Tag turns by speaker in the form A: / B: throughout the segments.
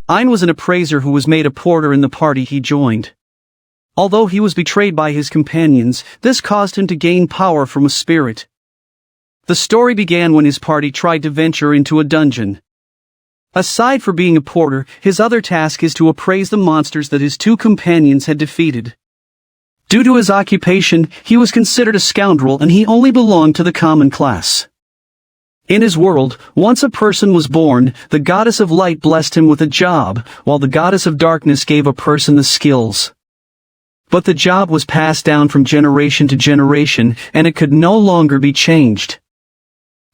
A: Ian was an appraiser who was made a porter in the party he joined. Although he was betrayed by his companions, this caused him to gain power from a spirit. The story began when his party tried to venture into a dungeon. Aside from being a porter, his other task is to appraise the monsters that his two companions had defeated. Due to his occupation, he was considered a scoundrel and he only belonged to the common class. In his world, once a person was born, the goddess of light blessed him with a job, while the goddess of darkness gave a person the skills. But the job was passed down from generation to generation, and it could no longer be changed.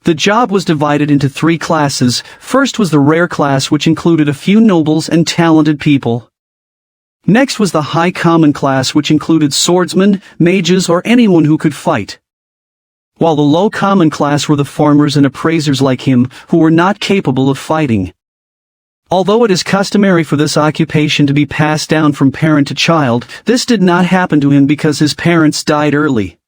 A: The job was divided into three classes. First was the rare class, which included a few nobles and talented people. Next was the high common class, which included swordsmen, mages, or anyone who could fight. While the low common class were the farmers and appraisers like him, who were not capable of fighting. Although it is customary for this occupation to be passed down from parent to child, this did not happen to him because his parents died early.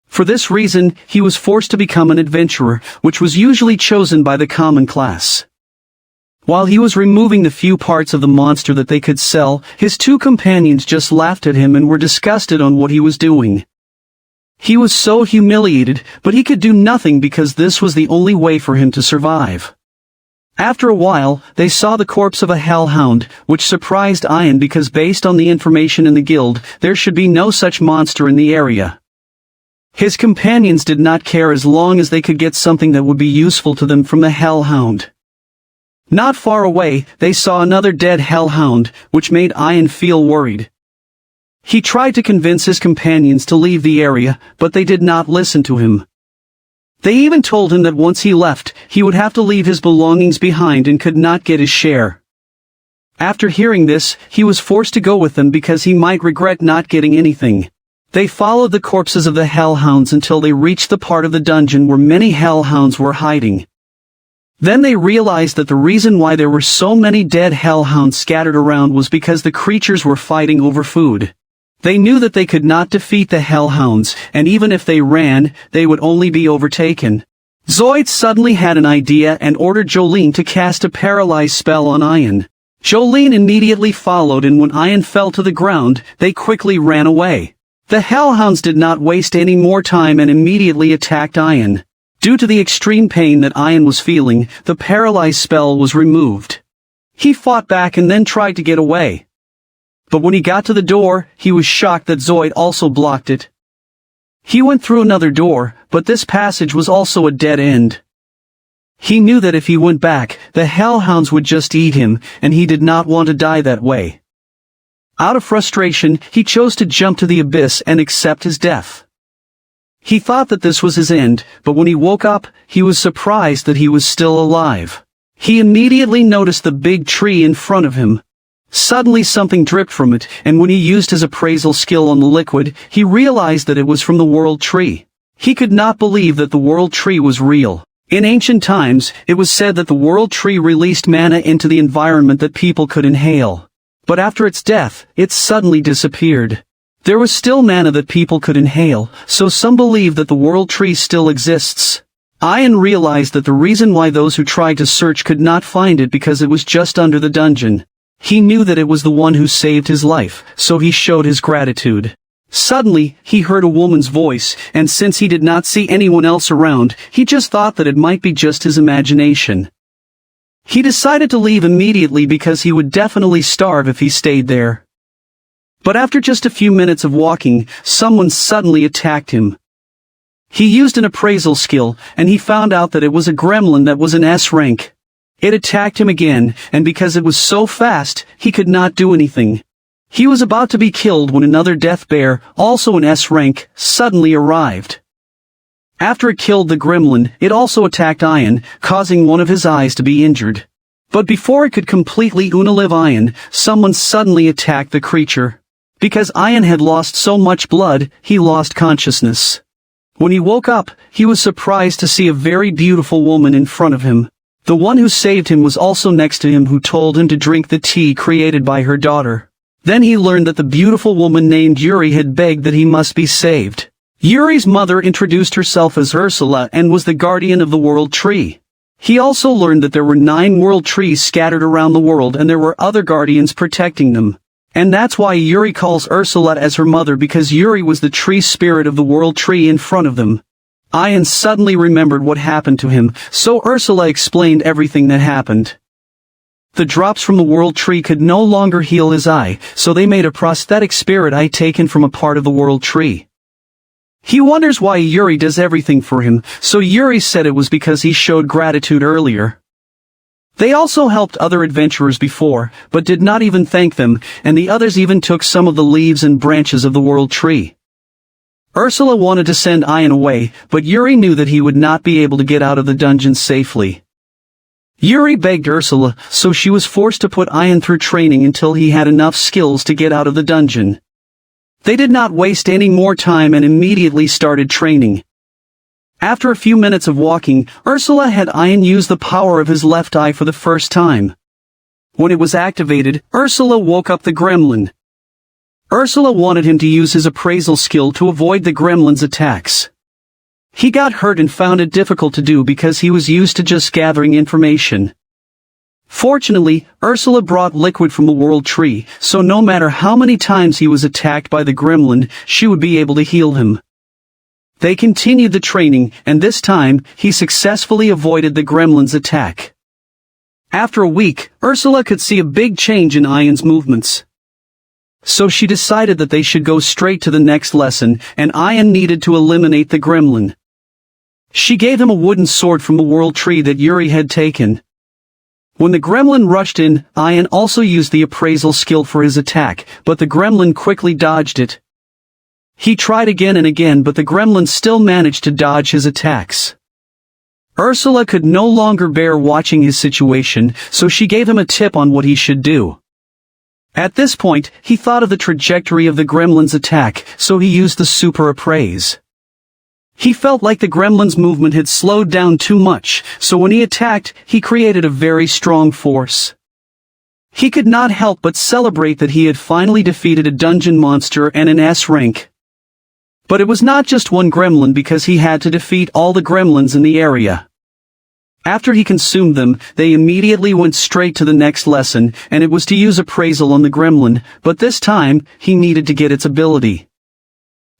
A: For this reason, he was forced to become an adventurer, which was usually chosen by the common class. While he was removing the few parts of the monster that they could sell, his two companions just laughed at him and were disgusted on what he was doing. He was so humiliated, but he could do nothing because this was the only way for him to survive. After a while, they saw the corpse of a hellhound, which surprised Ian because based on the information in the guild, there should be no such monster in the area. His companions did not care as long as they could get something that would be useful to them from the hellhound. Not far away, they saw another dead hellhound, which made Ian feel worried. He tried to convince his companions to leave the area, but they did not listen to him. They even told him that once he left, he would have to leave his belongings behind and could not get his share. After hearing this, he was forced to go with them because he might regret not getting anything. They followed the corpses of the hellhounds until they reached the part of the dungeon where many hellhounds were hiding. Then they realized that the reason why there were so many dead hellhounds scattered around was because the creatures were fighting over food. They knew that they could not defeat the hellhounds, and even if they ran, they would only be overtaken. Zoid suddenly had an idea and ordered Jolene to cast a paralyze spell on Ian. Jolene immediately followed, and when Ian fell to the ground, they quickly ran away. The hellhounds did not waste any more time and immediately attacked Ian. Due to the extreme pain that Ian was feeling, the paralyze spell was removed. He fought back and then tried to get away. But when he got to the door, he was shocked that Zoid also blocked it. He went through another door, but this passage was also a dead end. He knew that if he went back, the hellhounds would just eat him, and he did not want to die that way. Out of frustration, he chose to jump to the abyss and accept his death. He thought that this was his end, but when he woke up, he was surprised that he was still alive. He immediately noticed the big tree in front of him. Suddenly something dripped from it, and when he used his appraisal skill on the liquid, he realized that it was from the world tree. He could not believe that the world tree was real. In ancient times, it was said that the world tree released mana into the environment that people could inhale. But after its death, it suddenly disappeared. There was still mana that people could inhale, so some believe that the world tree still exists. Ian realized that the reason why those who tried to search could not find it because it was just under the dungeon. He knew that it was the one who saved his life, so he showed his gratitude. Suddenly, he heard a woman's voice, and since he did not see anyone else around, he just thought that it might be just his imagination. He decided to leave immediately because he would definitely starve if he stayed there. But after just a few minutes of walking, someone suddenly attacked him. He used an appraisal skill, and he found out that it was a gremlin that was an S rank. It attacked him again, and because it was so fast, he could not do anything. He was about to be killed when another death bear, also an S rank, suddenly arrived. After it killed the gremlin, it also attacked Ian, causing one of his eyes to be injured. But before it could completely unalive Ian, someone suddenly attacked the creature. Because Ian had lost so much blood, he lost consciousness. When he woke up, he was surprised to see a very beautiful woman in front of him. The one who saved him was also next to him, who told him to drink the tea created by her daughter. Then he learned that the beautiful woman named Yuri had begged that he must be saved. Yuri's mother introduced herself as Ursula and was the guardian of the world tree. He also learned that there were 9 world trees scattered around the world and there were other guardians protecting them. And that's why Yuri calls Ursula as her mother, because Yuri was the tree spirit of the world tree in front of them. Ian suddenly remembered what happened to him, so Ursula explained everything that happened. The drops from the world tree could no longer heal his eye, so they made a prosthetic spirit eye taken from a part of the world tree. He wonders why Yuri does everything for him, so Yuri said it was because he showed gratitude earlier. They also helped other adventurers before, but did not even thank them, and the others even took some of the leaves and branches of the world tree. Ursula wanted to send Ian away, but Yuri knew that he would not be able to get out of the dungeon safely. Yuri begged Ursula, so she was forced to put Ian through training until he had enough skills to get out of the dungeon. They did not waste any more time and immediately started training. After a few minutes of walking, Ursula had Ian use the power of his left eye for the first time. When it was activated, Ursula woke up the gremlin. Ursula wanted him to use his appraisal skill to avoid the gremlin's attacks. He got hurt and found it difficult to do because he was used to just gathering information. Fortunately, Ursula brought liquid from the world tree, so no matter how many times he was attacked by the gremlin, she would be able to heal him. They continued the training, and this time, he successfully avoided the gremlin's attack. After a week, Ursula could see a big change in Ian's movements. So she decided that they should go straight to the next lesson, and Ian needed to eliminate the gremlin. She gave him a wooden sword from the world tree that Yuri had taken. When the gremlin rushed in, Ian also used the appraisal skill for his attack, but the gremlin quickly dodged it. He tried again and again, but the gremlin still managed to dodge his attacks. Ursula could no longer bear watching his situation, so she gave him a tip on what he should do. At this point, he thought of the trajectory of the gremlin's attack, so he used the super appraise. He felt like the gremlin's movement had slowed down too much, so when he attacked, he created a very strong force. He could not help but celebrate that he had finally defeated a dungeon monster and an S rank. But it was not just one gremlin, because he had to defeat all the gremlins in the area. After he consumed them, they immediately went straight to the next lesson, and it was to use appraisal on the gremlin, but this time, he needed to get its ability.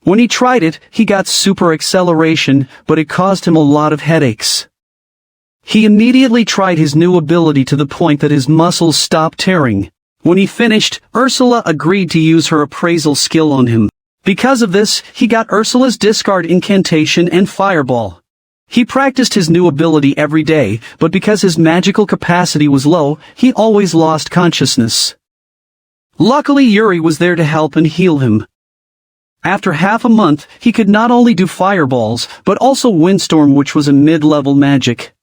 A: When he tried it, he got super acceleration, but it caused him a lot of headaches. He immediately tried his new ability to the point that his muscles stopped tearing. When he finished, Ursula agreed to use her appraisal skill on him. Because of this, he got Ursula's discard incantation and fireball. He practiced his new ability every day, but because his magical capacity was low, he always lost consciousness. Luckily, Yuri was there to help and heal him. After half a month, he could not only do fireballs, but also windstorm, which was a mid-level magic.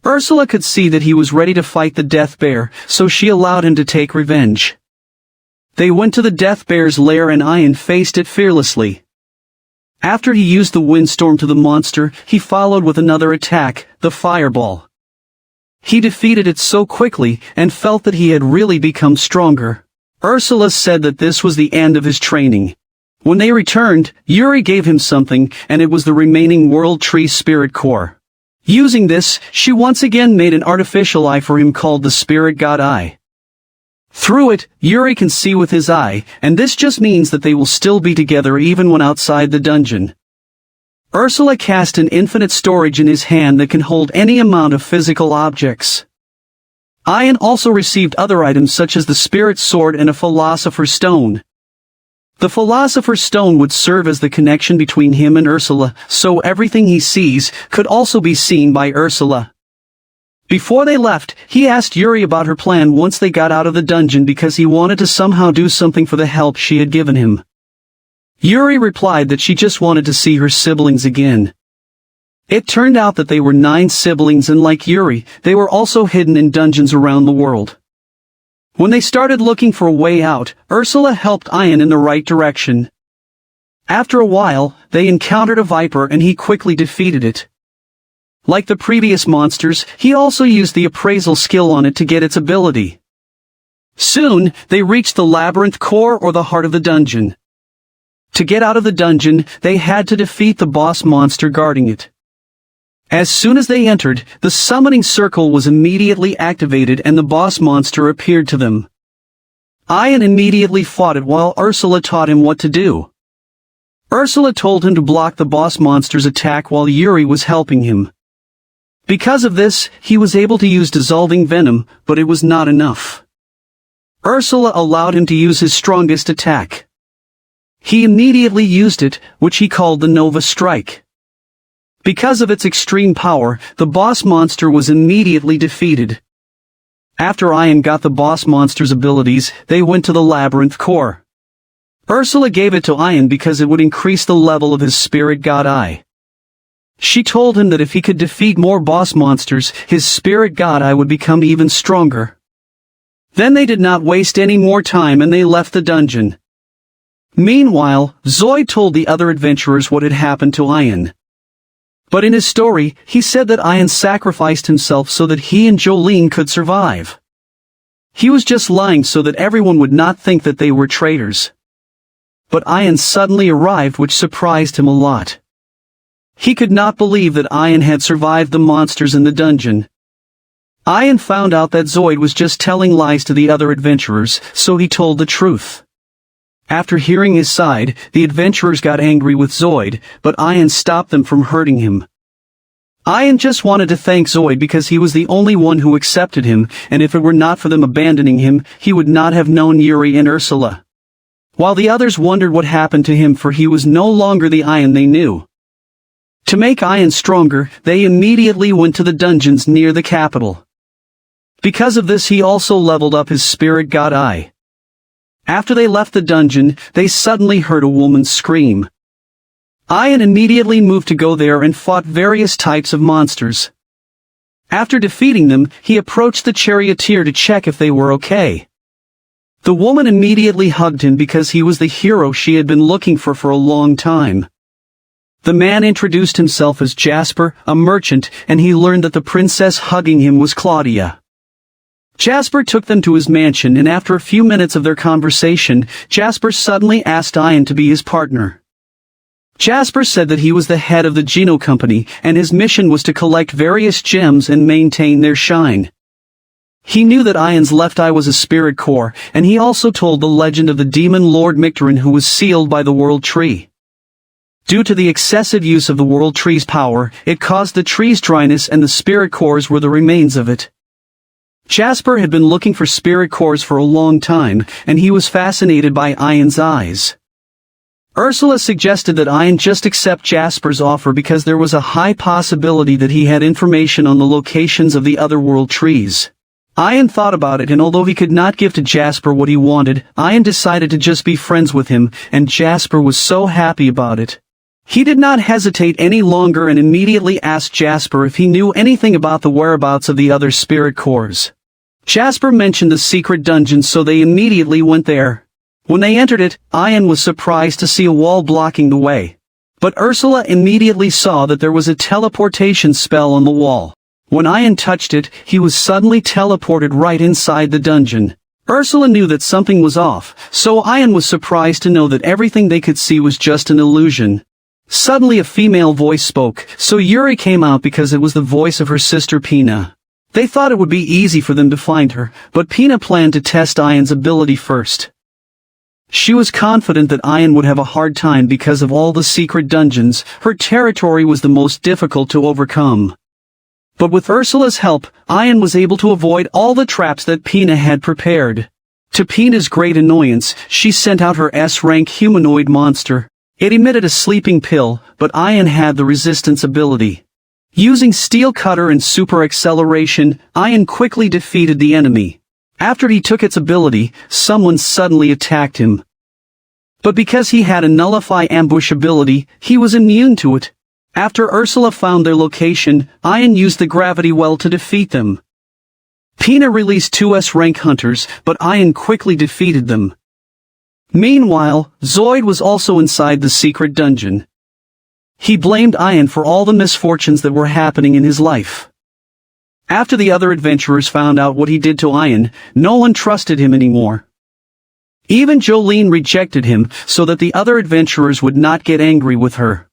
A: Ursula could see that he was ready to fight the death bear, so she allowed him to take revenge. They went to the death bear's lair and Ian faced it fearlessly. After he used the windstorm to the monster, he followed with another attack, the fireball. He defeated it so quickly, and felt that he had really become stronger. Ursula said that this was the end of his training. When they returned, Yuri gave him something, and it was the remaining World Tree Spirit Core. Using this, she once again made an artificial eye for him called the Spirit God Eye. Through it, Yuri can see with his eye, and this just means that they will still be together even when outside the dungeon. Ursula cast an infinite storage in his hand that can hold any amount of physical objects. Ian also received other items such as the Spirit Sword and a Philosopher's Stone. The Philosopher's Stone would serve as the connection between him and Ursula, so everything he sees could also be seen by Ursula. Before they left, he asked Yuri about her plan once they got out of the dungeon because he wanted to somehow do something for the help she had given him. Yuri replied that she just wanted to see her siblings again. It turned out that they were 9 siblings, and like Yuri, they were also hidden in dungeons around the world. When they started looking for a way out, Ursula helped Ian in the right direction. After a while, they encountered a viper and he quickly defeated it. Like the previous monsters, he also used the appraisal skill on it to get its ability. Soon, they reached the labyrinth core or the heart of the dungeon. To get out of the dungeon, they had to defeat the boss monster guarding it. As soon as they entered, the summoning circle was immediately activated and the boss monster appeared to them. Ian immediately fought it while Ursula taught him what to do. Ursula told him to block the boss monster's attack while Yuri was helping him. Because of this, he was able to use dissolving venom, but it was not enough. Ursula allowed him to use his strongest attack. He immediately used it, which he called the Nova Strike. Because of its extreme power, the boss monster was immediately defeated. After Ian got the boss monster's abilities, they went to the labyrinth core. Ursula gave it to Ian because it would increase the level of his spirit god eye. She told him that if he could defeat more boss monsters, his spirit god eye would become even stronger. Then they did not waste any more time and they left the dungeon. Meanwhile, Zoid told the other adventurers what had happened to Ian. But in his story, he said that Ian sacrificed himself so that he and Jolene could survive. He was just lying so that everyone would not think that they were traitors. But Ian suddenly arrived, which surprised him a lot. He could not believe that Ian had survived the monsters in the dungeon. Ian found out that Zoid was just telling lies to the other adventurers, so he told the truth. After hearing his side, the adventurers got angry with Zoid, but Ian stopped them from hurting him. Ian just wanted to thank Zoid because he was the only one who accepted him, and if it were not for them abandoning him, he would not have known Yuri and Ursula. While the others wondered what happened to him, for he was no longer the Ian they knew. To make Ian stronger, they immediately went to the dungeons near the capital. Because of this, he also leveled up his spirit god eye. After they left the dungeon, they suddenly heard a woman scream. Ian immediately moved to go there and fought various types of monsters. After defeating them, he approached the charioteer to check if they were okay. The woman immediately hugged him because he was the hero she had been looking for a long time. The man introduced himself as Jasper, a merchant, and he learned that the princess hugging him was Claudia. Jasper took them to his mansion, and after a few minutes of their conversation, Jasper suddenly asked Ian to be his partner. Jasper said that he was the head of the Geno Company, and his mission was to collect various gems and maintain their shine. He knew that Ian's left eye was a spirit core, and he also told the legend of the demon Lord Micturian who was sealed by the World Tree. Due to the excessive use of the World Tree's power, it caused the tree's dryness, and the spirit cores were the remains of it. Jasper had been looking for spirit cores for a long time, and he was fascinated by Ian's eyes. Ursula suggested that Ian just accept Jasper's offer because there was a high possibility that he had information on the locations of the other world trees. Ian thought about it, and although he could not give to Jasper what he wanted, Ian decided to just be friends with him, and Jasper was so happy about it. He did not hesitate any longer and immediately asked Jasper if he knew anything about the whereabouts of the other spirit cores. Jasper mentioned the secret dungeon, so they immediately went there. When they entered it, Ian was surprised to see a wall blocking the way. But Ursula immediately saw that there was a teleportation spell on the wall. When Ian touched it, he was suddenly teleported right inside the dungeon. Ursula knew that something was off, so Ian was surprised to know that everything they could see was just an illusion. Suddenly a female voice spoke, so Yuri came out because it was the voice of her sister Pina. They thought it would be easy for them to find her, but Pina planned to test Ian's ability first. She was confident that Ian would have a hard time because of all the secret dungeons. Her territory was the most difficult to overcome. But with Ursula's help, Ian was able to avoid all the traps that Pina had prepared. To Pina's great annoyance, she sent out her S-rank humanoid monster. It emitted a sleeping pill, but Ian had the resistance ability. Using steel cutter and super acceleration, Ian quickly defeated the enemy. After he took its ability, someone suddenly attacked him. But because he had a nullify ambush ability, he was immune to it. After Ursula found their location, Ian used the gravity well to defeat them. Pina released 2 S-rank hunters, but Ian quickly defeated them. Meanwhile, Zoid was also inside the secret dungeon. He blamed Ian for all the misfortunes that were happening in his life. After the other adventurers found out what he did to Ian, no one trusted him anymore. Even Jolene rejected him so that the other adventurers would not get angry with her.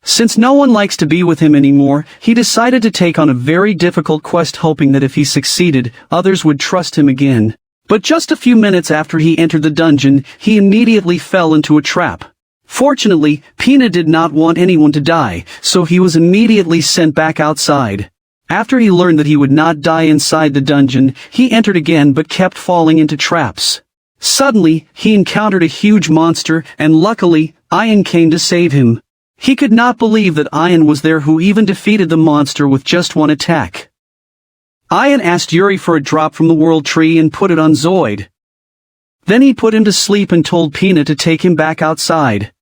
A: Since no one likes to be with him anymore, he decided to take on a very difficult quest, hoping that if he succeeded, others would trust him again. But just a few minutes after he entered the dungeon, he immediately fell into a trap. Fortunately, Pina did not want anyone to die, so he was immediately sent back outside. After he learned that he would not die inside the dungeon, he entered again but kept falling into traps. Suddenly, he encountered a huge monster, and luckily, Ian came to save him. He could not believe that Ian was there, who even defeated the monster with just one attack. Ian asked Yuri for a drop from the world tree and put it on Zoid. Then he put him to sleep and told Pina to take him back outside.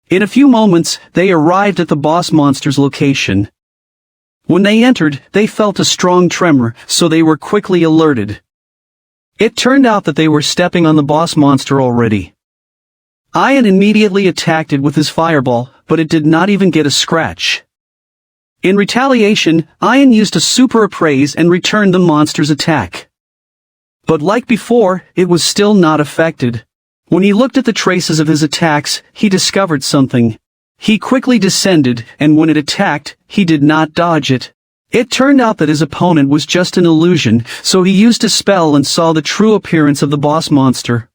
A: In a few moments, they arrived at the boss monster's location. When they entered, they felt a strong tremor, so they were quickly alerted. It turned out that they were stepping on the boss monster already. Ian immediately attacked it with his fireball, but it did not even get a scratch. In retaliation, Ian used a super appraise and returned the monster's attack. But like before, it was still not affected. When he looked at the traces of his attacks, he discovered something. He quickly descended, and when it attacked, he did not dodge it. It turned out that his opponent was just an illusion, so he used a spell and saw the true appearance of the boss monster.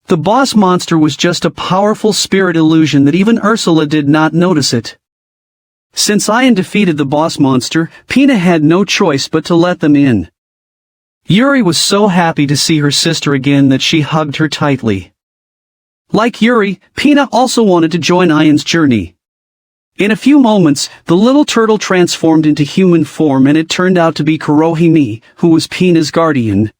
A: The boss monster was just a powerful spirit illusion that even Ursula did not notice it. Since Ian defeated the boss monster, Pina had no choice but to let them in. Yuri was so happy to see her sister again that she hugged her tightly. Like Yuri, Pina also wanted to join Ian's journey. In a few moments, the little turtle transformed into human form, and it turned out to be Kurohime, who was Pina's guardian.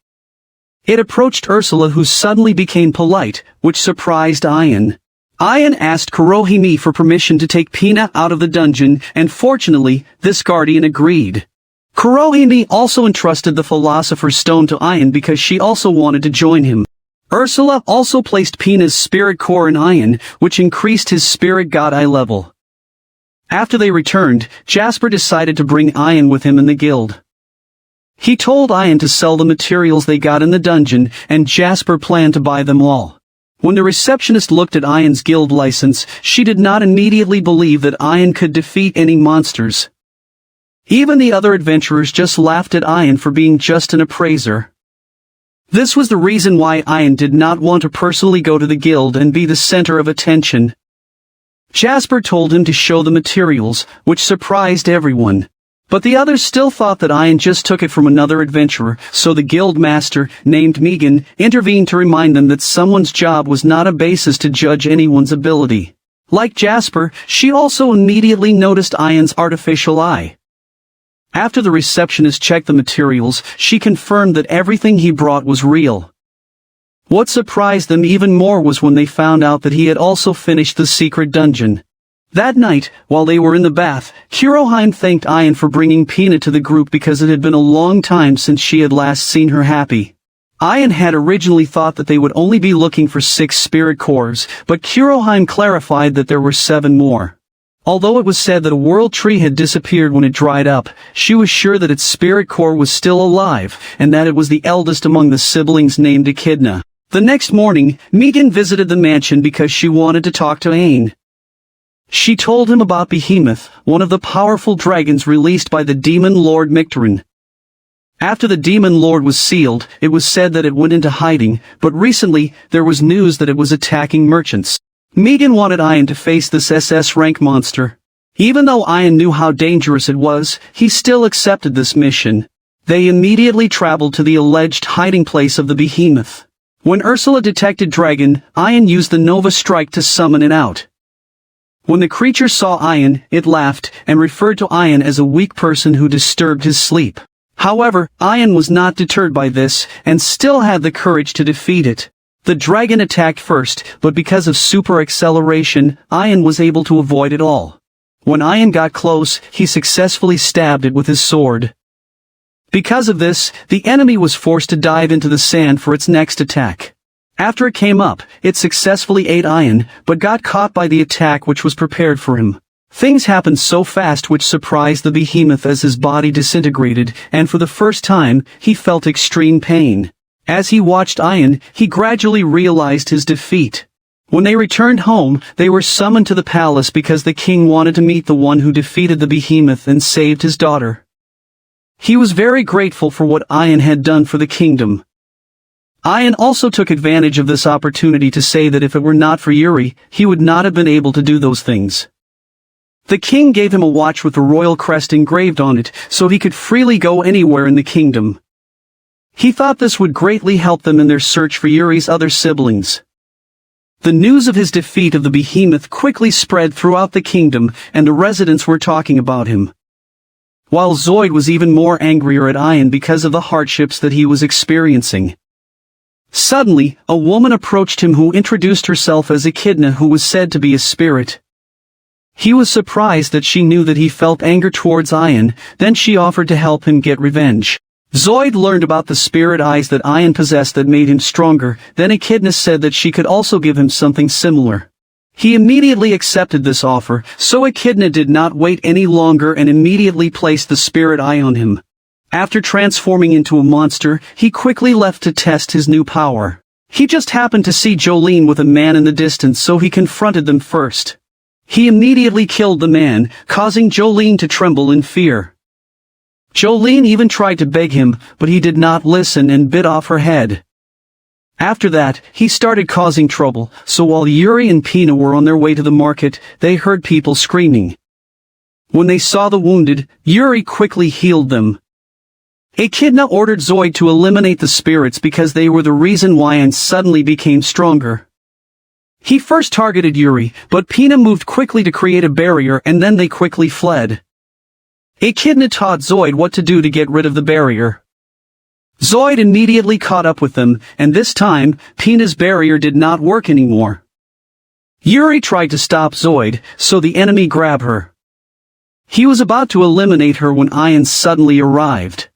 A: It approached Ursula, who suddenly became polite, which surprised Ian. Ian asked Kurohime for permission to take Pina out of the dungeon, and fortunately, this guardian agreed. Kurohime also entrusted the Philosopher's Stone to Ian because she also wanted to join him. Ursula also placed Pina's spirit core in Ian, which increased his spirit god eye level. After they returned, Jasper decided to bring Ian with him in the guild. He told Ian to sell the materials they got in the dungeon, and Jasper planned to buy them all. When the receptionist looked at Ian's guild license, she did not immediately believe that Ian could defeat any monsters. Even the other adventurers just laughed at Ian for being just an appraiser. This was the reason why Ian did not want to personally go to the guild and be the center of attention. Jasper told him to show the materials, which surprised everyone. But the others still thought that Ian just took it from another adventurer, so the guild master, named Megan, intervened to remind them that someone's job was not a basis to judge anyone's ability. Like Jasper, she also immediately noticed Ian's artificial eye. After the receptionist checked the materials, she confirmed that everything he brought was real. What surprised them even more was when they found out that he had also finished the secret dungeon. That night, while they were in the bath, Kurohime thanked Ian for bringing Pina to the group because it had been a long time since she had last seen her happy. Ian had originally thought that they would only be looking for 6 spirit cores, but Kurohime clarified that there were 7 more. Although it was said that a world tree had disappeared when it dried up, she was sure that its spirit core was still alive, and that it was the eldest among the siblings named Echidna. The next morning, Megan visited the mansion because she wanted to talk to Ian. She told him about Behemoth, one of the powerful dragons released by the demon lord Micturian. After the demon lord was sealed, it was said that it went into hiding, but recently, there was news that it was attacking merchants. Megan wanted Ian to face this SS rank monster. Even though Ian knew how dangerous it was, he still accepted this mission. They immediately traveled to the alleged hiding place of the Behemoth. When Ursula detected Dragon, Ian used the Nova Strike to summon it out. When the creature saw Ian, it laughed, and referred to Ian as a weak person who disturbed his sleep. However, Ian was not deterred by this, and still had the courage to defeat it. The dragon attacked first, but because of super acceleration, Ian was able to avoid it all. When Ian got close, he successfully stabbed it with his sword. Because of this, the enemy was forced to dive into the sand for its next attack. After it came up, it successfully ate Ian, but got caught by the attack which was prepared for him. Things happened so fast which surprised the behemoth as his body disintegrated, and for the first time, he felt extreme pain. As he watched Ian, he gradually realized his defeat. When they returned home, they were summoned to the palace because the king wanted to meet the one who defeated the behemoth and saved his daughter. He was very grateful for what Ian had done for the kingdom. Ian also took advantage of this opportunity to say that if it were not for Yuri, he would not have been able to do those things. The king gave him a watch with the royal crest engraved on it, so he could freely go anywhere in the kingdom. He thought this would greatly help them in their search for Yuri's other siblings. The news of his defeat of the behemoth quickly spread throughout the kingdom, and the residents were talking about him. While Zoid was even more angrier at Ian because of the hardships that he was experiencing. Suddenly, a woman approached him who introduced herself as Echidna, who was said to be a spirit. He was surprised that she knew that he felt anger towards Ian, then she offered to help him get revenge. Zoid learned about the spirit eyes that Ian possessed that made him stronger, then Echidna said that she could also give him something similar. He immediately accepted this offer, so Echidna did not wait any longer and immediately placed the spirit eye on him. After transforming into a monster, he quickly left to test his new power. He just happened to see Jolene with a man in the distance, so he confronted them first. He immediately killed the man, causing Jolene to tremble in fear. Jolene even tried to beg him, but he did not listen and bit off her head. After that, he started causing trouble, so while Yuri and Pina were on their way to the market, they heard people screaming. When they saw the wounded, Yuri quickly healed them. Echidna ordered Zoid to eliminate the spirits because they were the reason why Ian suddenly became stronger. He first targeted Yuri, but Pina moved quickly to create a barrier and then they quickly fled. Echidna taught Zoid what to do to get rid of the barrier. Zoid immediately caught up with them, and this time, Pina's barrier did not work anymore. Yuri tried to stop Zoid, so the enemy grabbed her. He was about to eliminate her when Ian suddenly arrived.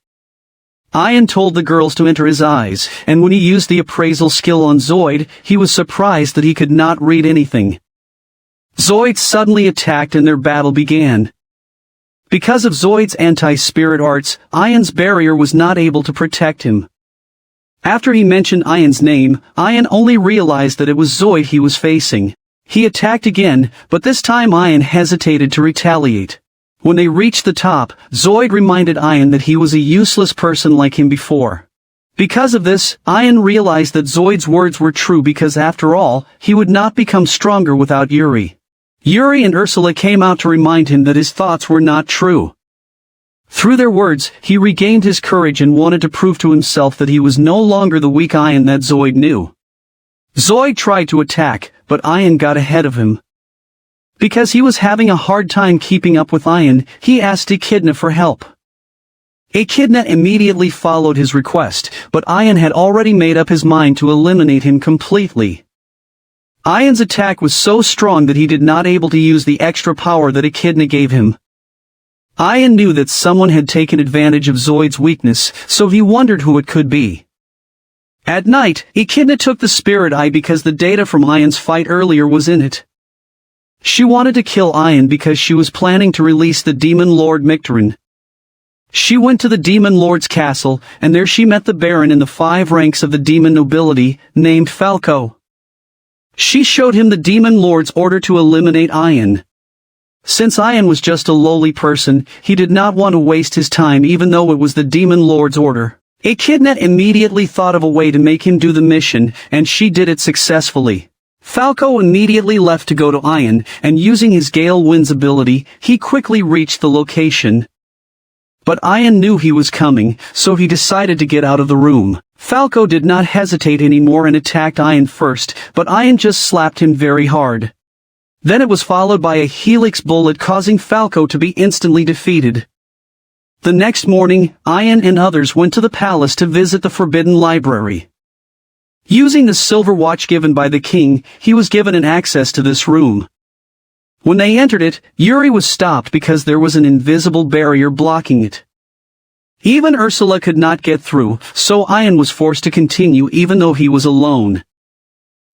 A: Ian told the girls to enter his eyes, and when he used the appraisal skill on Zoid, he was surprised that he could not read anything. Zoid suddenly attacked and their battle began. Because of Zoid's anti-spirit arts, Ian's barrier was not able to protect him. After he mentioned Ian's name, Ian only realized that it was Zoid he was facing. He attacked again, but this time Ian hesitated to retaliate. When they reached the top, Zoid reminded Ian that he was a useless person like him before. Because of this, Ian realized that Zoid's words were true because after all, he would not become stronger without Yuri. Yuri and Ursula came out to remind him that his thoughts were not true. Through their words, he regained his courage and wanted to prove to himself that he was no longer the weak Ian that Zoid knew. Zoid tried to attack, but Ian got ahead of him. Because he was having a hard time keeping up with Ian, he asked Echidna for help. Echidna immediately followed his request, but Ian had already made up his mind to eliminate him completely. Ian's attack was so strong that he did not able to use the extra power that Echidna gave him. Ian knew that someone had taken advantage of Zoid's weakness, so he wondered who it could be. At night, Echidna took the spirit eye because the data from Ian's fight earlier was in it. She wanted to kill Ian because she was planning to release the demon lord Mictrin. She went to the demon lord's castle, and there she met the baron in the 5 ranks of the demon nobility, named Falco. She showed him the demon lord's order to eliminate Ian. Since Ian was just a lowly person, he did not want to waste his time even though it was the demon lord's order. Echidna immediately thought of a way to make him do the mission, and she did it successfully. Falco immediately left to go to Ian, and using his Gale Wind's ability, he quickly reached the location. But Ian knew he was coming, so he decided to get out of the room. Falco did not hesitate anymore and attacked Ian first, but Ian just slapped him very hard. Then it was followed by a helix bullet causing Falco to be instantly defeated. The next morning, Ian and others went to the palace to visit the Forbidden Library. Using the silver watch given by the king, he was given an access to this room. When they entered it, Yuri was stopped because there was an invisible barrier blocking it. Even Ursula could not get through, so Ian was forced to continue even though he was alone.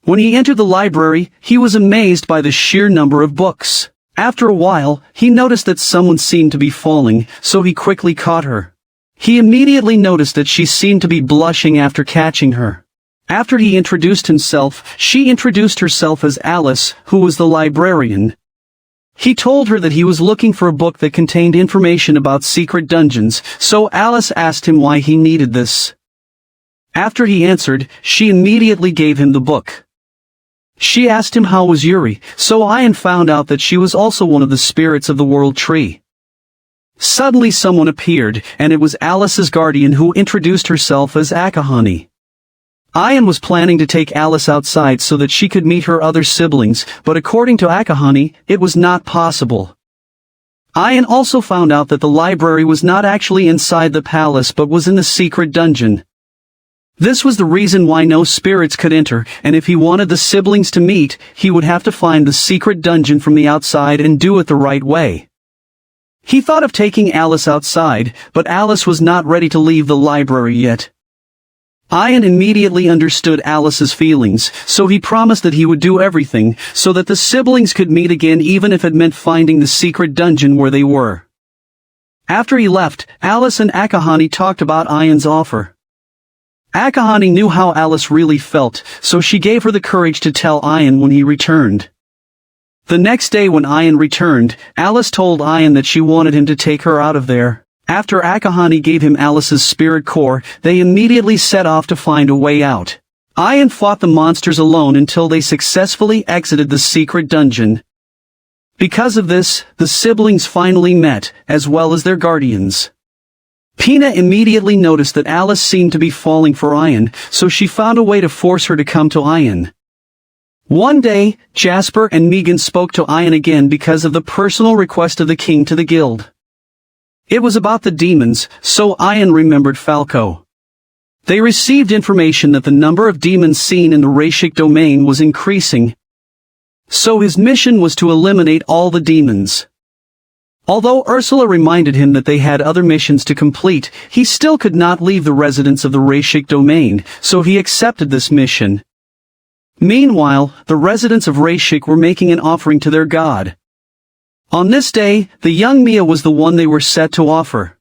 A: When he entered the library, he was amazed by the sheer number of books. After a while, he noticed that someone seemed to be falling, so he quickly caught her. He immediately noticed that she seemed to be blushing after catching her. After he introduced himself, she introduced herself as Alice, who was the librarian. He told her that he was looking for a book that contained information about secret dungeons, so Alice asked him why he needed this. After he answered, she immediately gave him the book. She asked him how was Yuri, so Ian found out that she was also one of the spirits of the world tree. Suddenly someone appeared, and it was Alice's guardian who introduced herself as Akahani. Ian was planning to take Alice outside so that she could meet her other siblings, but according to Akahani, it was not possible. Ian also found out that the library was not actually inside the palace but was in the secret dungeon. This was the reason why no spirits could enter, and if he wanted the siblings to meet, he would have to find the secret dungeon from the outside and do it the right way. He thought of taking Alice outside, but Alice was not ready to leave the library yet. Ian immediately understood Alice's feelings, so he promised that he would do everything, so that the siblings could meet again even if it meant finding the secret dungeon where they were. After he left, Alice and Akahani talked about Ian's offer. Akahani knew how Alice really felt, so she gave her the courage to tell Ian when he returned. The next day when Ian returned, Alice told Ian that she wanted him to take her out of there. After Akahani gave him Alice's spirit core, they immediately set off to find a way out. Ian fought the monsters alone until they successfully exited the secret dungeon. Because of this, the siblings finally met, as well as their guardians. Pina immediately noticed that Alice seemed to be falling for Ian, so she found a way to force her to come to Ian. One day, Jasper and Megan spoke to Ian again because of the personal request of the king to the guild. It was about the demons, so Ian remembered Falco. They received information that the number of demons seen in the Rashik domain was increasing. So his mission was to eliminate all the demons. Although Ursula reminded him that they had other missions to complete, he still could not leave the residents of the Rashik domain, so he accepted this mission. Meanwhile, the residents of Rashik were making an offering to their god. On this day, the young Mia was the one they were set to offer.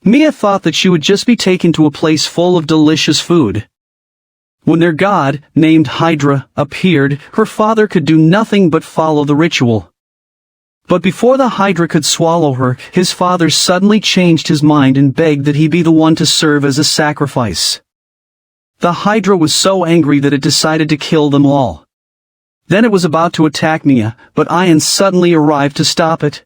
A: Mia thought that she would just be taken to a place full of delicious food. When their god, named Hydra, appeared, her father could do nothing but follow the ritual. But before the Hydra could swallow her, his father suddenly changed his mind and begged that he be the one to serve as a sacrifice. The Hydra was so angry that it decided to kill them all. Then it was about to attack Mia, but Ian suddenly arrived to stop it.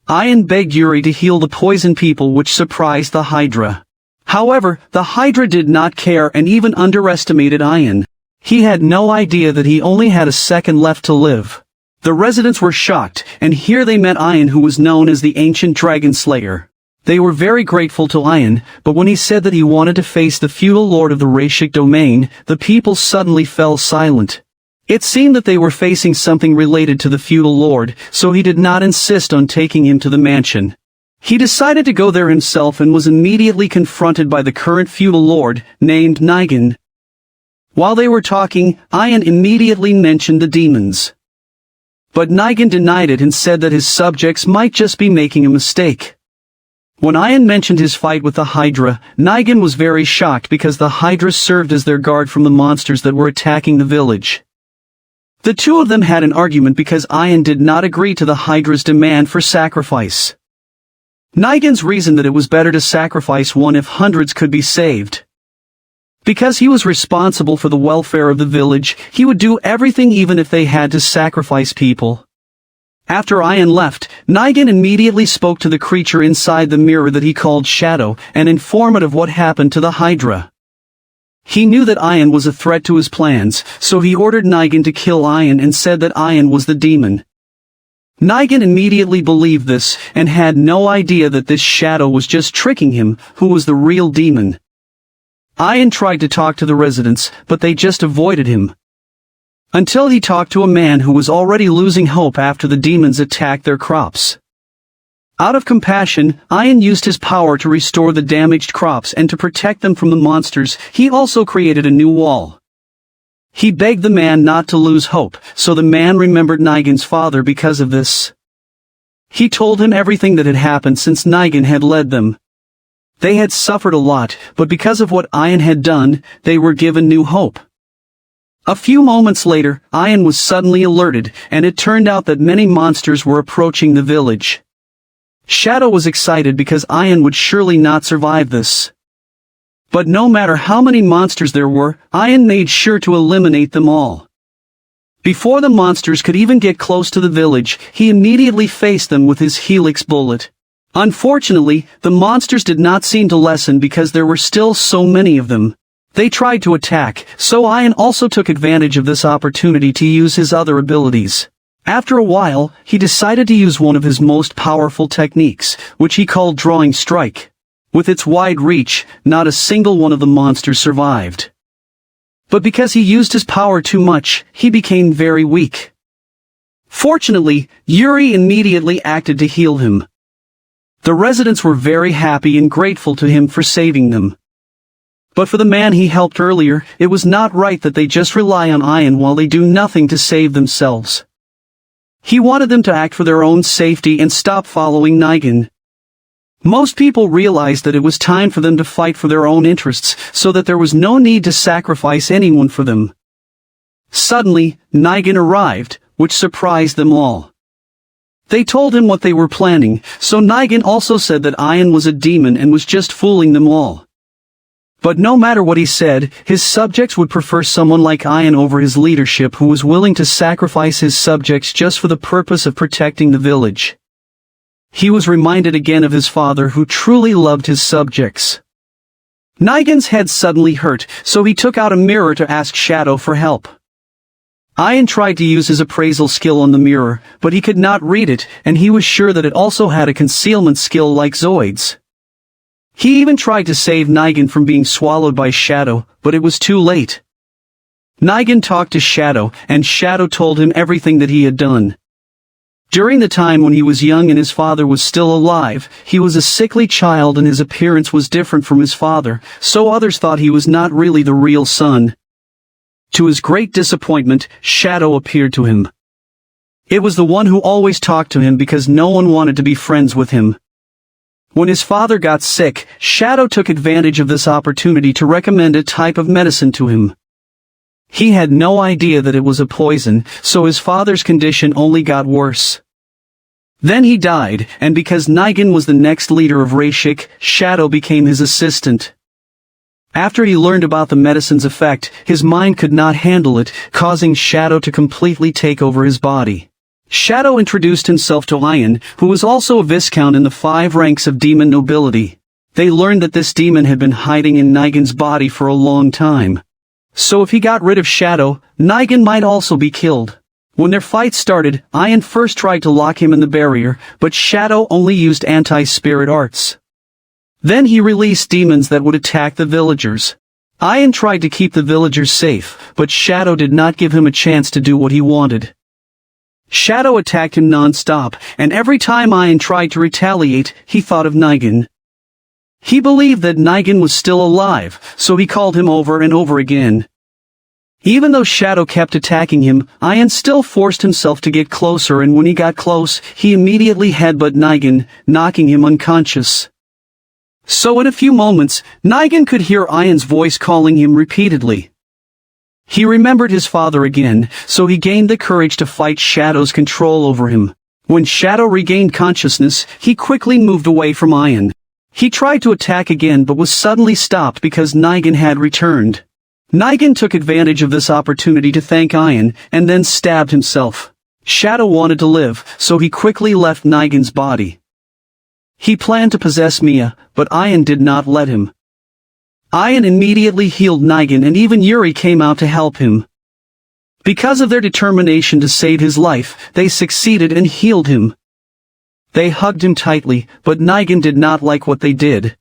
A: Ian begged Yuri to heal the poison people, which surprised the Hydra. However, the Hydra did not care and even underestimated Ian. He had no idea that he only had a second left to live. The residents were shocked, and here they met Ian, who was known as the Ancient Dragon Slayer. They were very grateful to Ian, but when he said that he wanted to face the feudal lord of the Rashik domain, the people suddenly fell silent. It seemed that they were facing something related to the feudal lord, so he did not insist on taking him to the mansion. He decided to go there himself and was immediately confronted by the current feudal lord, named Nigan. While they were talking, Ian immediately mentioned the demons. But Nigan denied it and said that his subjects might just be making a mistake. When Ian mentioned his fight with the Hydra, Nigan was very shocked because the Hydra served as their guard from the monsters that were attacking the village. The two of them had an argument because Ian did not agree to the Hydra's demand for sacrifice. Nigan's reasoned that it was better to sacrifice one if hundreds could be saved. Because he was responsible for the welfare of the village, he would do everything even if they had to sacrifice people. After Ian left, Nigan immediately spoke to the creature inside the mirror that he called Shadow and informed it of what happened to the Hydra. He knew that Ian was a threat to his plans, so he ordered Nigan to kill Ian and said that Ian was the demon. Nigan immediately believed this, and had no idea that this Shadow was just tricking him, who was the real demon. Ian tried to talk to the residents, but they just avoided him. Until he talked to a man who was already losing hope after the demons attacked their crops. Out of compassion, Ian used his power to restore the damaged crops and to protect them from the monsters. He also created a new wall. He begged the man not to lose hope, so the man remembered Nigan's father because of this. He told him everything that had happened since Nigan had led them. They had suffered a lot, but because of what Ian had done, they were given new hope. A few moments later, Ian was suddenly alerted, and it turned out that many monsters were approaching the village. Shadow was excited because Ian would surely not survive this. But no matter how many monsters there were, Ian made sure to eliminate them all. Before the monsters could even get close to the village, he immediately faced them with his helix bullet. Unfortunately, the monsters did not seem to lessen because there were still so many of them. They tried to attack, so Ian also took advantage of this opportunity to use his other abilities. After a while, he decided to use one of his most powerful techniques, which he called Drawing Strike. With its wide reach, not a single one of the monsters survived. But because he used his power too much, he became very weak. Fortunately, Yuri immediately acted to heal him. The residents were very happy and grateful to him for saving them. But for the man he helped earlier, it was not right that they just rely on Ian while they do nothing to save themselves. He wanted them to act for their own safety and stop following Nigan. Most people realized that it was time for them to fight for their own interests, so that there was no need to sacrifice anyone for them. Suddenly, Nigan arrived, which surprised them all. They told him what they were planning, so Nigan also said that Ian was a demon and was just fooling them all. But no matter what he said, his subjects would prefer someone like Ian over his leadership who was willing to sacrifice his subjects just for the purpose of protecting the village. He was reminded again of his father who truly loved his subjects. Nigan's head suddenly hurt, so he took out a mirror to ask Shadow for help. Ian tried to use his appraisal skill on the mirror, but he could not read it, and he was sure that it also had a concealment skill like Zoid's. He even tried to save Nigan from being swallowed by Shadow, but it was too late. Nigan talked to Shadow, and Shadow told him everything that he had done. During the time when he was young and his father was still alive, he was a sickly child and his appearance was different from his father, so others thought he was not really the real son. To his great disappointment, Shadow appeared to him. It was the one who always talked to him because no one wanted to be friends with him. When his father got sick, Shadow took advantage of this opportunity to recommend a type of medicine to him. He had no idea that it was a poison, so his father's condition only got worse. Then he died, and because Nigan was the next leader of Rashik, Shadow became his assistant. After he learned about the medicine's effect, his mind could not handle it, causing Shadow to completely take over his body. Shadow introduced himself to Ian, who was also a viscount in the 5 ranks of demon nobility. They learned that this demon had been hiding in Nigan's body for a long time. So if he got rid of Shadow, Nigan might also be killed. When their fight started, Ian first tried to lock him in the barrier, but Shadow only used anti-spirit arts. Then he released demons that would attack the villagers. Ian tried to keep the villagers safe, but Shadow did not give him a chance to do what he wanted. Shadow attacked him non-stop, and every time Ian tried to retaliate, he thought of Nigan. He believed that Nigan was still alive, so he called him over and over again. Even though Shadow kept attacking him, Ian still forced himself to get closer, and when he got close, he immediately headbutted Nigan, knocking him unconscious. So in a few moments, Nigan could hear Ian's voice calling him repeatedly. He remembered his father again, so he gained the courage to fight Shadow's control over him. When Shadow regained consciousness, he quickly moved away from Ian. He tried to attack again but was suddenly stopped because Nigan had returned. Nigan took advantage of this opportunity to thank Ian, and then stabbed himself. Shadow wanted to live, so he quickly left Nigan's body. He planned to possess Mia, but Ian did not let him. Ian immediately healed Nigan, and even Yuri came out to help him. Because of their determination to save his life, they succeeded and healed him. They hugged him tightly, but Nigan did not like what they did.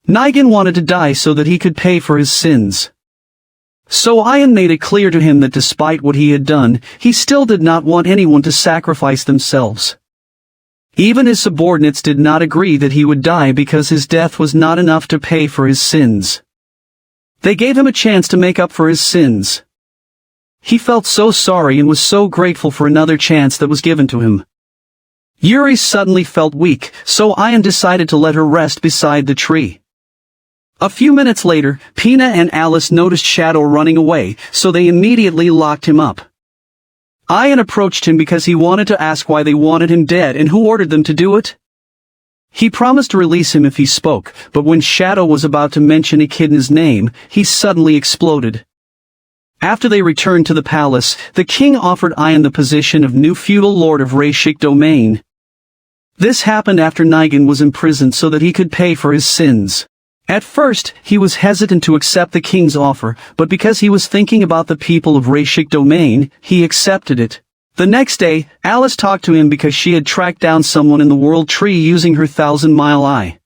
A: Nigan wanted to die so that he could pay for his sins. So Ian made it clear to him that despite what he had done, he still did not want anyone to sacrifice themselves. Even his subordinates did not agree that he would die because his death was not enough to pay for his sins. They gave him a chance to make up for his sins. He felt so sorry and was so grateful for another chance that was given to him. Yuri suddenly felt weak, so Ian decided to let her rest beside the tree. A few minutes later, Pina and Alice noticed Shadow running away, so they immediately locked him up. Ian approached him because he wanted to ask why they wanted him dead and who ordered them to do it. He promised to release him if he spoke, but when Shadow was about to mention Echidna's name, he suddenly exploded. After they returned to the palace, the king offered Ian the position of new feudal lord of Reishik domain. This happened after Nigan was imprisoned so that he could pay for his sins. At first, he was hesitant to accept the king's offer, but because he was thinking about the people of Reishik domain, he accepted it. The next day, Alice talked to him because she had tracked down someone in the world tree using her 1,000-mile eye.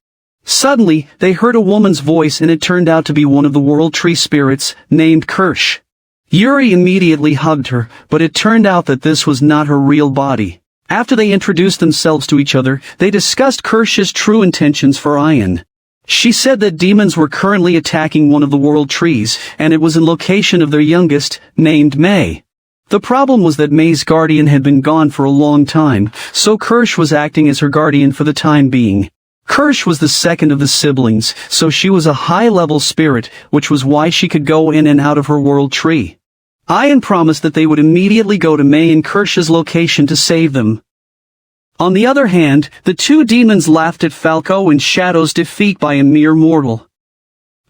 A: Suddenly, they heard a woman's voice and it turned out to be one of the world tree spirits, named Kirsch. Yuri immediately hugged her, but it turned out that this was not her real body. After they introduced themselves to each other, they discussed Kirsch's true intentions for Ian. She said that demons were currently attacking one of the world trees, and it was in location of their youngest, named May. The problem was that May's guardian had been gone for a long time, so Kirsch was acting as her guardian for the time being. Kirsch was the second of the siblings, so she was a high-level spirit, which was why she could go in and out of her world tree. Ian promised that they would immediately go to May and Kirsch's location to save them. On the other hand, the two demons laughed at Falco and Shadow's defeat by a mere mortal.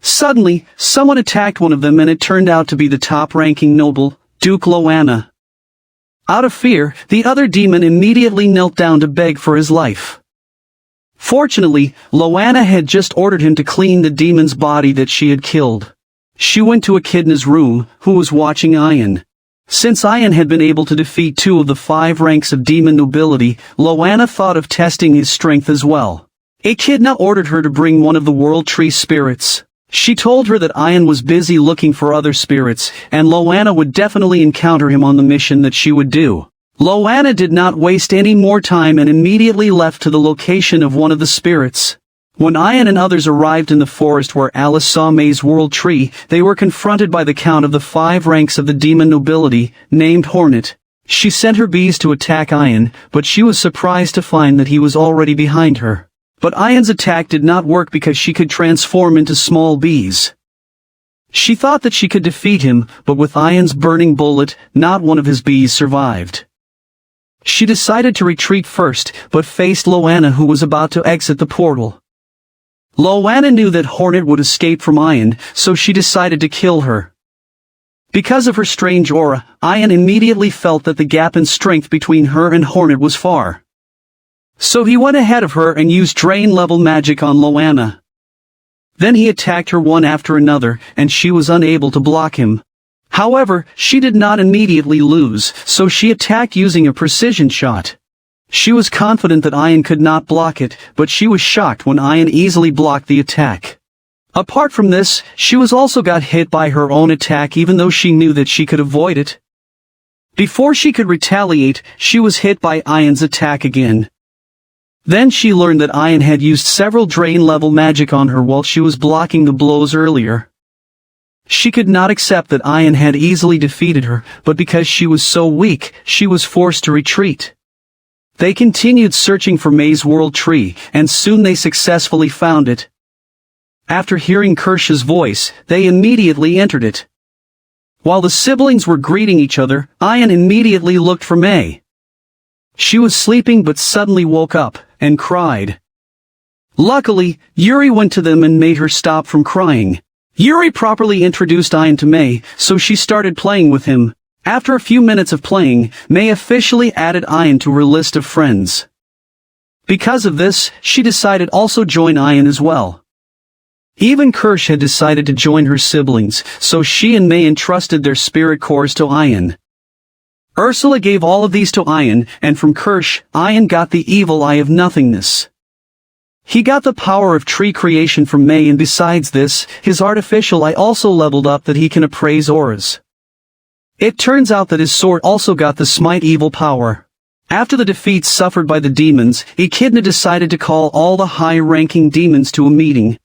A: Suddenly, someone attacked one of them and it turned out to be the top-ranking noble, Duke Loana. Out of fear, the other demon immediately knelt down to beg for his life. Fortunately, Loana had just ordered him to clean the demon's body that she had killed. She went to Echidna's room, who was watching Ian. Since Ian had been able to defeat 2 of the 5 ranks of demon nobility, Loana thought of testing his strength as well. Echidna ordered her to bring one of the world tree spirits. She told her that Ian was busy looking for other spirits, and Loana would definitely encounter him on the mission that she would do. Loana did not waste any more time and immediately left to the location of one of the spirits. When Ian and others arrived in the forest where Alice saw May's world tree, they were confronted by the count of the 5 ranks of the demon nobility, named Hornet. She sent her bees to attack Ian, but she was surprised to find that he was already behind her. But Ian's attack did not work because she could transform into small bees. She thought that she could defeat him, but with Ian's burning bullet, not one of his bees survived. She decided to retreat first, but faced Loana, who was about to exit the portal. Loana knew that Hornet would escape from Ian, so she decided to kill her. Because of her strange aura, Ian immediately felt that the gap in strength between her and Hornet was far. So he went ahead of her and used drain-level magic on Loana. Then he attacked her one after another, and she was unable to block him. However, she did not immediately lose, so she attacked using a precision shot. She was confident that Ian could not block it, but she was shocked when Ian easily blocked the attack. Apart from this, she was also got hit by her own attack even though she knew that she could avoid it. Before she could retaliate, she was hit by Ian's attack again. Then she learned that Ian had used several drain-level magic on her while she was blocking the blows earlier. She could not accept that Ian had easily defeated her, but because she was so weak, she was forced to retreat. They continued searching for May's world tree, and soon they successfully found it. After hearing Kirsch's voice, they immediately entered it. While the siblings were greeting each other, Ian immediately looked for May. She was sleeping but suddenly woke up, and cried. Luckily, Yuri went to them and made her stop from crying. Yuri properly introduced Ian to May, so she started playing with him. After a few minutes of playing, May officially added Ian to her list of friends. Because of this, she decided also join Ian as well. Even Kirsch had decided to join her siblings, so she and May entrusted their spirit cores to Ian. Ursula gave all of these to Ian, and from Kirsch, Ian got the evil eye of nothingness. He got the power of tree creation from May, and besides this, his artificial eye also leveled up that he can appraise auras. It turns out that his sword also got the smite evil power. After the defeats suffered by the demons, Echidna decided to call all the high-ranking demons to a meeting.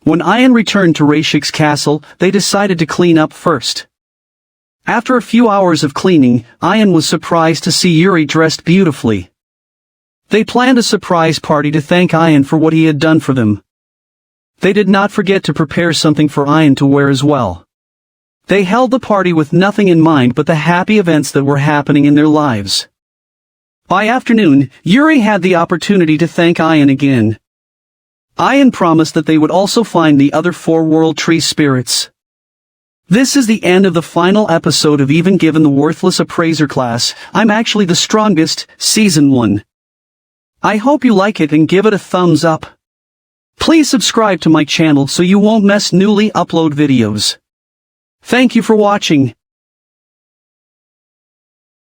A: When Ian returned to Reishik's castle, they decided to clean up first. After a few hours of cleaning, Ian was surprised to see Yuri dressed beautifully. They planned a surprise party to thank Ian for what he had done for them. They did not forget to prepare something for Ian to wear as well. They held the party with nothing in mind but the happy events that were happening in their lives. By afternoon, Yuri had the opportunity to thank Ian again. Ian promised that they would also find the other 4 world tree spirits. This is the end of the final episode of Even Given the Worthless Appraiser class, I'm actually the strongest, Season 1. I hope you like it and give it a thumbs up. Please subscribe to my channel so you won't miss newly upload videos. Thank you for watching.